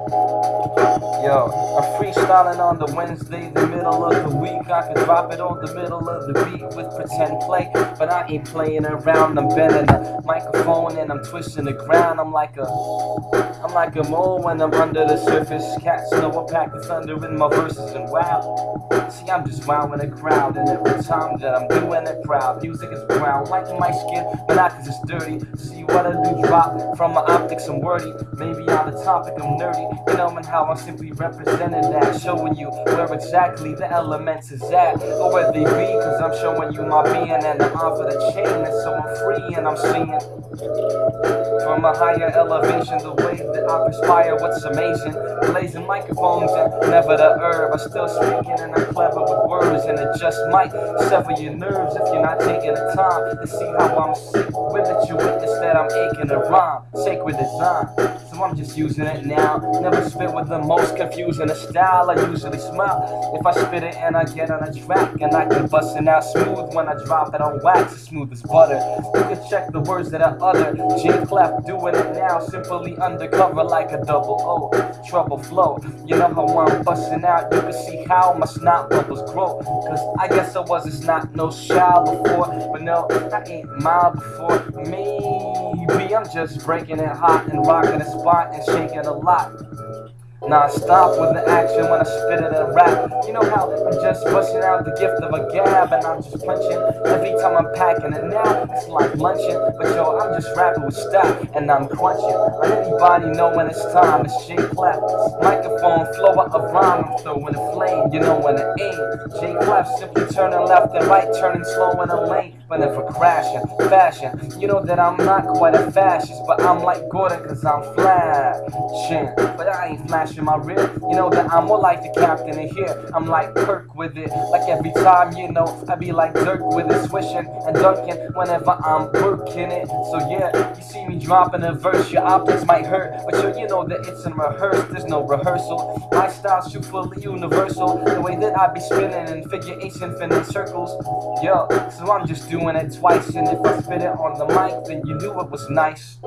Yo, I'm freestyling on the Wednesday, the middle of the week. I can drop it on the middle of the beat with pretend play, but I ain't playing around. I'm bending the microphone and I'm twisting the ground. I'm like a mole when I'm under the surface. Cats know I pack the thunder in my verses and wow. See, I'm just wowing the crowd, and every time that I'm doing it proud. Music is brown, like my skin, my knuckles is dirty. See what I do drop from my optics, I'm wordy. Maybe on the topic, I'm nerdy. You know, and how I'm simply representing that, showing you where exactly the elements is at, or where they be, cause I'm showing you my being, and I'm off of the chain, and so I'm free, and I'm seeing from a higher elevation the way that I perspire what's amazing. Blazing microphones and never the herb. I'm still speaking and I'm clever with words, and it just might sever your nerves if you're not taking the time to see how I'm sick with it. You witness that I'm aching to rhyme, sacred design. So I'm just using it now. Never spit with the most confusing style. I usually smile if I spit it and I get on a track, and I can bust it out smooth when I drop it on wax, as smooth as butter. You can check the words that I utter. CLEF doing it now, simply undercover like a double O. Trouble flow, you know how I'm busting out. You can see how my snot bubbles grow, cause I guess I wasn't snot no child before, but no, I ain't mild before. Maybe I'm just breaking it hot and rocking a spot and shaking a lot. Non-stop with the action when I spit it and rap. You know how I'm just busting out the gift of a gab, and I'm just punching every time I'm packing it. Now it's like lunching, but yo, I'm just rapping with style and I'm crunching. On anybody know when it's time, it's CLEF. Microphone flow out of rhyme, I'm throwing a flame, you know when it ain't. CLEF simply turning left and right, turning slow in a lane, but never crashing. Fashion, you know that I'm not quite a fascist, but I'm like Gordon cause I'm flashing. But I ain't flashing my rear, you know that I'm more like the captain in here. I'm like Kirk with it, like every time, you know, I be like Dirk with it, swishing and dunking whenever I'm working it. So yeah, you see me dropping a verse, your optics might hurt, but you know that it's in rehearse, there's no rehearsal. My style's too fully universal, the way that I be spinning in figure eights, infinite circles. Yo, so I'm just doing it twice, and if I spit it on the mic, then you knew it was nice.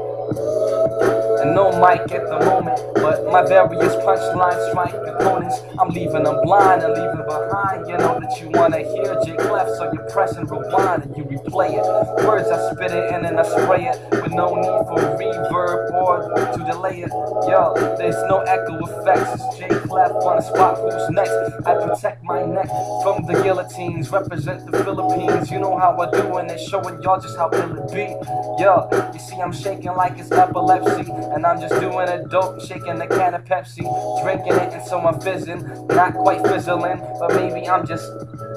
And no mic at the moment, but my various punchlines strike opponents. I'm leaving them blind and leaving behind. You know that you wanna hear CLEF, so you press and rewind and you replay it. Words I spit it and then I spray it with no need for reverb or to delay it. Yo, there's no echo effects. It's CLEF on the spot. Who's next? I protect my neck from the guillotines. Represent the Philippines. You know how I do, and it's showing y'all just how ill it be. Yo, you see I'm shaking like it's epilepsy, and I'm just doing it dope, shaking the can of Pepsi, drinking it, and so I'm fizzing, not quite fizzling, but maybe I'm just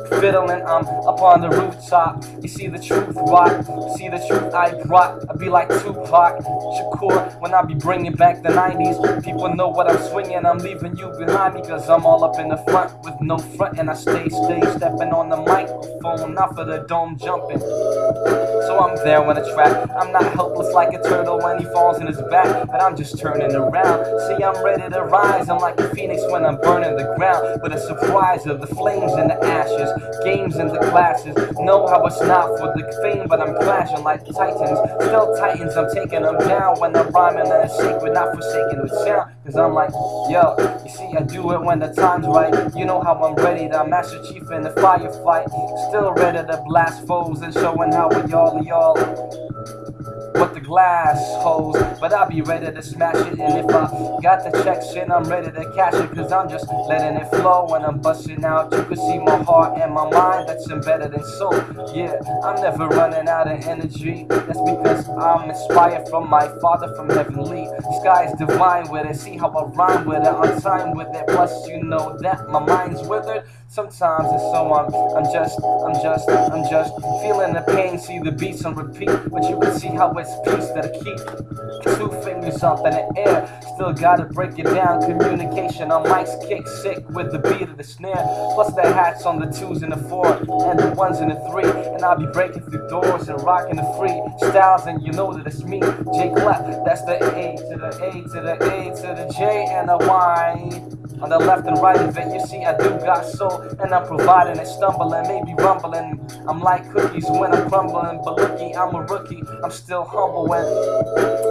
fiddling. I'm up on the rooftop. You see the truth rock, you see the truth I brought. I be like Tupac Shakur when I be bringing back the 90s. People know what I'm swinging. I'm leaving you behind me cause I'm all up in the front with no front, and I stay stepping on the microphone, not for the dome jumping. So I'm there on the track. I'm not helpless like a turtle when he falls in his back, but I'm just turning around. See, I'm ready to rise. I'm like a phoenix when I'm burning the ground, with a surprise of the flames and the ashes, games and the classes. Know how it's not for the fame, but I'm clashing like titans. Still titans, I'm taking them down when I'm rhyming, and it's sacred, not forsaken with sound. Cause I'm like, yo, you see, I do it when the time's right. You know how I'm ready to Master Chief in the firefight. Still ready to blast foes and showing how we y'all what the glass holds, but I'll be ready to smash it. And if I got the check shit, I'm ready to cash it, cause I'm just letting it flow when I'm busting out. You can see my heart and my mind that's embedded in soul. Yeah, I'm never running out of energy. That's because I'm inspired from my Father from heavenly. Sky's divine with it, see how I rhyme with it, on time with it. Plus you know that my mind's withered sometimes, and so I'm just feeling the pain. See the beats on repeat, but you can see how it's peace that I keep. 2 fingers up in the air, still gotta break it down. Communication on mics kick sick with the beat of the snare. Plus the hats on the 2s and the 4 and the 1s and the 3, and I'll be breaking through doors and rocking the free styles, and you know that it's me, CLEF. That's the A to the A to the A to the J and the Y. on the left and right of it. You see, I do got soul, and I'm providing it, stumbling, maybe rumbling. I'm like cookies when I'm crumbling, but looky, I'm a rookie. I'm still humble when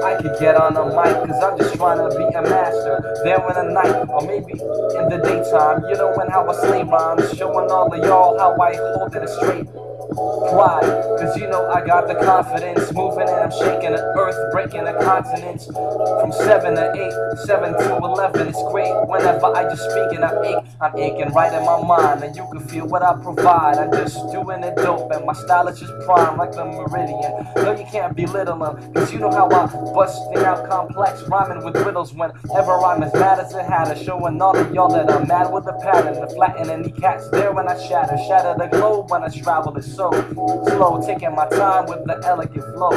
I could get on a mic, cause I'm just trying to be a master. There in the night, or maybe in the daytime. You know when how I slay rhymes, showing all of y'all how I hold it straight. Pride, cause you know I got the confidence, moving and I'm shaking the earth, breaking the continents. From 7 to 8, 7 to 11, it's great. Whenever I just speak and I'm aching right in my mind, and you can feel what I provide. I'm just doing it dope, and my style is just prime like the meridian. No, you can't belittle them, cause you know how I busting out complex, rhyming with riddles whenever I'm as mad as a hatter, showing all of y'all that I'm mad with the pattern, the flattening the cats there when I shatter the globe when I travel it so slow, taking my time with the elegant flow.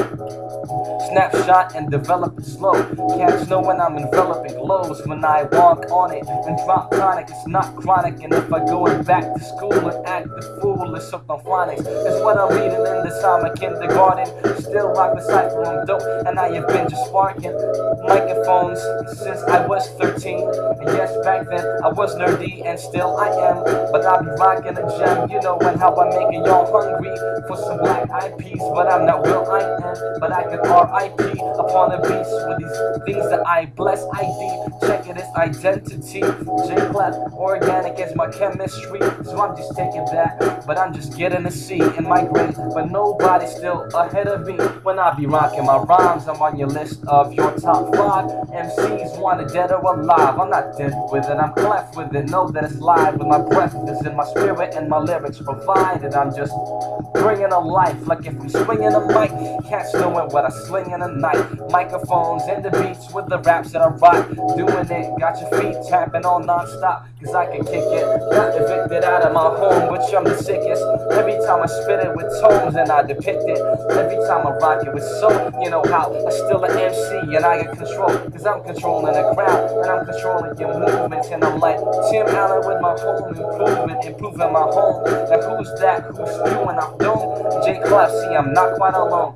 Snapshot and develop it slow. Cats know when I'm enveloping glows when I walk on it and drop tonic. It's not chronic, and if I going back to school and act the fool, it's hooked on phonics. It's what I'm reading in the summer kindergarten. Still rock the cipher, I'm dope, and I have been just sparking microphones since I was 13. And yes, back then I was nerdy, and still I am. But I be rocking a gem, you know, and how I'm making y'all hungry for some black eyed peas. But I'm not real, I am. But I can R.I.P. upon a beast with these things that I bless. ID, check it, it's identity. CLEF, organic is my chemistry. So I'm just taking that, but I'm just getting a C in my grade. But nobody's still ahead of me when I be rocking my rhymes. I'm on your list of your top 5 MCs, wanted dead or alive. I'm not dead with it, I'm CLEF with it. Know that it's live with my breath is in my spirit and my lyrics provided. I'm just bringing a life like if I'm swinging a mic. Cats knowing what I sling in a night. Microphones and the beats with the raps that I rock. Doing it, got your feet tapping on non-stop, cause I can kick it. Got evicted out of my home, which I'm the sickest. Every time I spit it with tones and I depict it. Every time I rock it with soul, you know how I still an MC and I get control, cause I'm controlling the crowd and I'm controlling your movements. And I'm like Tim Allen with my home improving my home. Now who's that? Who's spewing off dome? CLEF, see I'm not quite alone.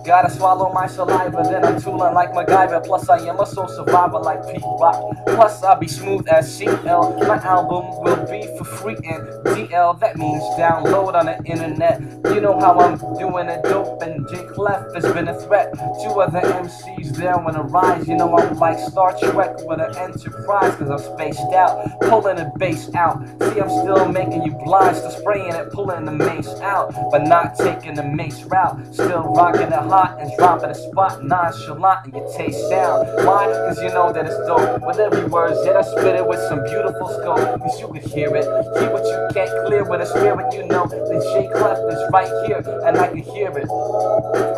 Gotta swallow my saliva, then I'm tooling like MacGyver. Plus I am a soul survivor like Pete Rock. Plus I'll be smooth as CL. My album will be for free in DL. That means download on the internet. You know how I'm doing it dope, and CLEF has been a threat to other MCs there when I rise. You know I'm like Star Trek with an Enterprise, cause I'm spaced out, pulling the bass out. See I'm still making you blind, still spraying it, pulling the mace out, but not taking the mace route. Still rocking it hot and dropping a spot nonchalant and your taste down. Why? Cause you know that it's dope. With every word, yet I spit it with some beautiful scope. Cause you could hear it, hear what you can't clear with a spirit. You know that CLEF is right here and I can hear it.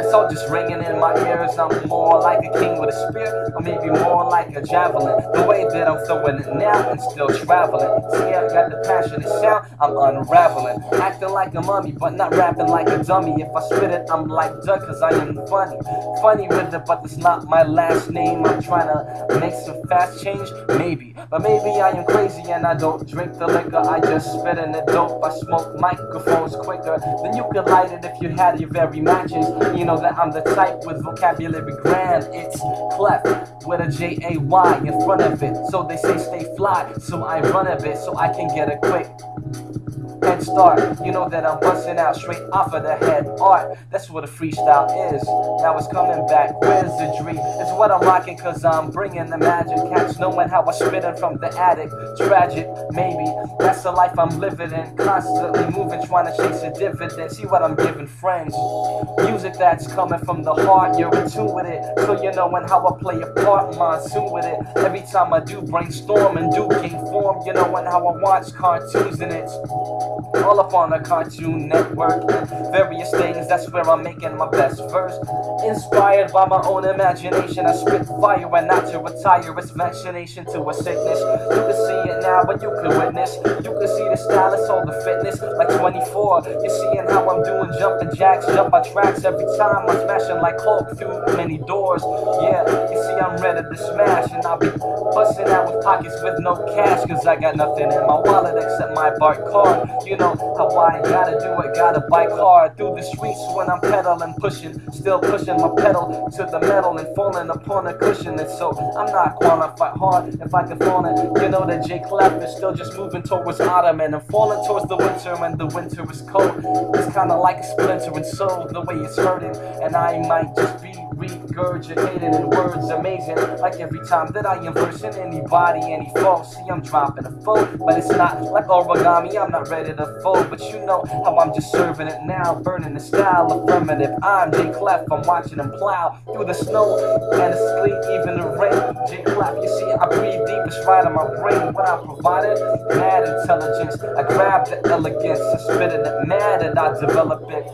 It's all just ringing in my ears. I'm more like a king with a spear, or maybe more like a javelin. The way that I'm throwing it now and still traveling. See, I got the passionate sound, I'm unraveling. Acting like a mummy, but not rapping like a dummy. If I spit it, I'm like Doug, cause I am funny with it, but it's not my last name. I'm trying to make some fast change, maybe, but maybe I am crazy and I don't drink the liquor. I just spit in the dope. I smoke microphones quicker than you could light it if you had your very matches. You know that I'm the type with vocabulary grand. It's CLEF with a J-A-Y in front of it, so they say stay fly, so I run a bit so I can get a quick head start. You know that I'm busting out straight off of the head art. That's what a freestyle is. Now it's coming back, wizardry. It's what I'm rocking, cause I'm bringing the magic. Cats knowing how I spittin' from the attic. Tragic, maybe, that's the life I'm living in. Constantly moving, trying to chase a dividend. See what I'm giving friends. Music that's coming from the heart, you're in tune with it. So you knowin' how I play a part, monsoon with it. Every time I do brainstorm and do king form, you knowin' how I watch cartoons and it's all up on the Cartoon Network and various things. That's where I'm making my best verse. Inspired by my own imagination, I spit fire and not to retire. It's vaccination to a sickness. You can see it now, but you can witness. You can see the style, it's all the fitness. Like 24, you're seeing how I'm doing jumping jacks, jump on tracks. Every time I'm smashing like Hulk through many doors. Yeah, you see I'm ready to smash, and I'll be busting out with pockets with no cash, cause I got nothing in my wallet except my BART card. You know how I gotta do it, gotta bike hard through the streets when I'm pedaling, pushing, still pushing my pedal to the metal and falling upon a cushion. And so I'm not gonna fight hard if I can fall it. You know that CLEF is still just moving towards autumn, and I'm falling towards the winter when the winter is cold. It's kinda like a splinter and soul, the way it's hurting, and I might just be regurgitating in words amazing, like every time that I am versing anybody, any foe. See, I'm dropping a foe, but it's not like origami, I'm not ready to fold. But you know how I'm just serving it now, burning the style affirmative. I'm CLEF, I'm watching them plow through the snow and the sleet, even the rain. CLEF, you see, I breathe deep, it's right in my brain. What I provided, mad intelligence, I grab the elegance, I spit it mad and I develop it.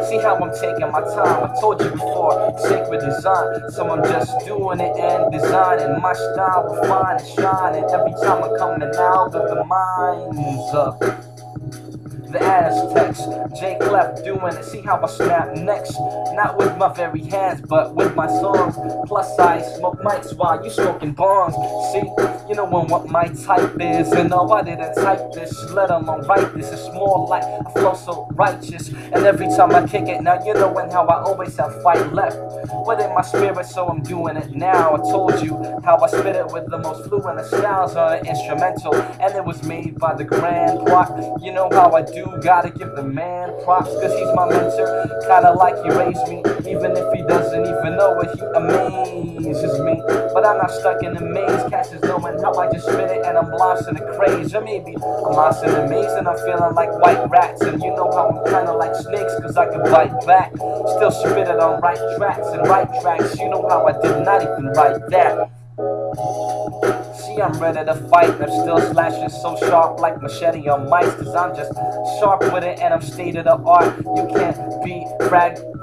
See how I'm taking my time, I told you before, sacred design. So I'm just doing it and designing. My style will fine and shine, and every time I'm coming out of the minds of the Aztecs, CLEF doing it. See how I snap next, not with my very hands, but with my songs. Plus I smoke mics while you smoking bongs. See, you know what my type is, and no, I didn't type this, let alone write this. It's more like I flow so righteous, and every time I kick it, now you know how I always have fight left within my spirit, so I'm doing it now. I told you how I spit it with the most fluent of styles on an instrumental, and it was made by the grand Rock. You know how I do, gotta give the man props, cause he's my mentor, kinda like he raised me, even if he doesn't even know it, he amazes me. But I'm not stuck in the maze, catch is knowing how I just spit it and I'm lost in a craze. Or maybe I'm lost in the maze and I'm feeling like white rats, and you know how I'm kinda like snakes, cause I can bite back, still spit it on right tracks and right tracks. You know how I did not even write that. See, I'm ready to fight, I'm still slashing so sharp like machete on mice, cause I'm just sharp with it and I'm state of the art. You can't be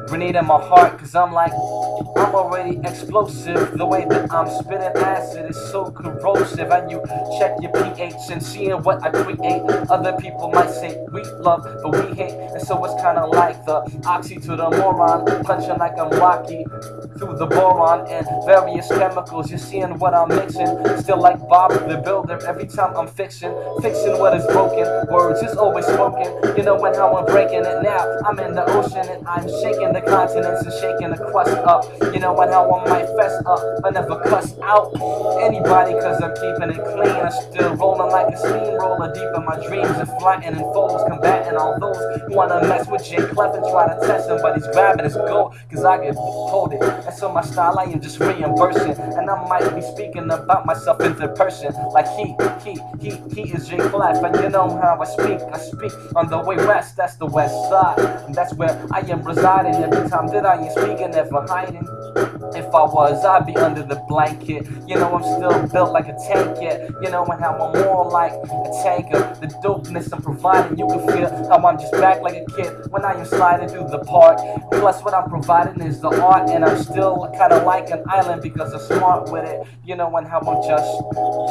grenade in my heart, cause I'm already explosive. The way that I'm spitting acid is so corrosive, and you check your pH and seeing what I create. Other people might say we love, but we hate, and so it's kinda like the oxy to the moron, punching like I'm Rocky through the boron and various chemicals. You're seeing what I'm mixing, still like Bob the Builder. Every time I'm fixing what is broken, words is always spoken. You know how I'm breaking it now. I'm in the ocean and I'm shaking the continents and shaking the crust up. You know how I might fess up, but never cuss out anybody, cause I'm keeping it clean. I'm still rolling like a steamroller deep in my dreams and flattening foes, combating all those who wanna mess with CLEF and try to test him, but he's grabbing his gold, cause I can hold it. And so my style I am just reimbursing, and I might be speaking about myself in third person, like he is CLEF, and you know how I speak on the way west, that's the west side, and that's where I am residing. Every time that I am speaking, never hiding. If I was, I'd be under the blanket. You know I'm still built like a tank yet. You know how I'm more like a tanker. The dopeness I'm providing, you can feel how I'm just back like a kid when I am sliding through the park. Plus what I'm providing is the art, and I'm still kinda like an island because I'm smart with it. You know how I'm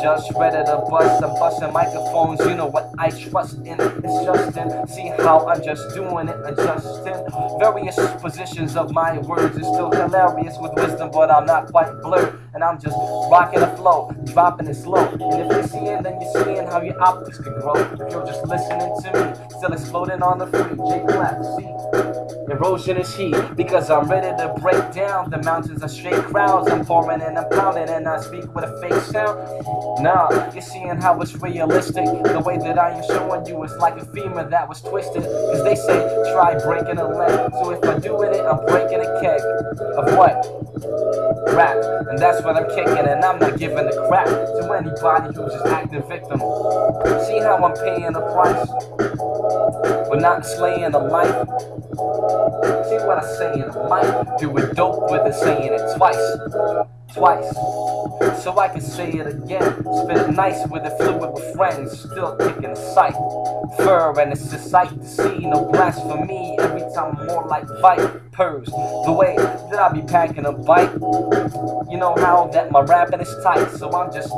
just ready to bust. I'm busting microphones, you know what I trust in. It's Justin, see how I'm just doing it, adjusting various positions of my words. It's still hilarious with wisdom, but I'm not quite blurred, and I'm just rocking the flow, dropping it slow. And if you're seeing, then you're seeing how your optics can grow. If you're just listening to me, still exploding on the free CLEF, see, erosion is heat, because I'm ready to break down the mountains of straight crowds. I'm pouring and I'm pounding, and I speak with a fake sound. Nah, you're seeing how it's realistic. The way that I am showing you is like a femur that was twisted, cause they say try breaking a leg. So if I do it, I'm breaking a keg of what? Rap. And that's what I'm kicking, and I'm not giving a crap to anybody who's just acting victim. See how I'm paying the price, but not slaying a life. See what I say in the mic, do it dope with it, saying it twice, so I can say it again. Spit it nice with it, fluid with friends, still kicking the sight. Fur, and it's a sight to see, no blasphemy. Every time I'm more like vipers, the way that I be packing a bite. You know how that my rapping is tight, so I'm just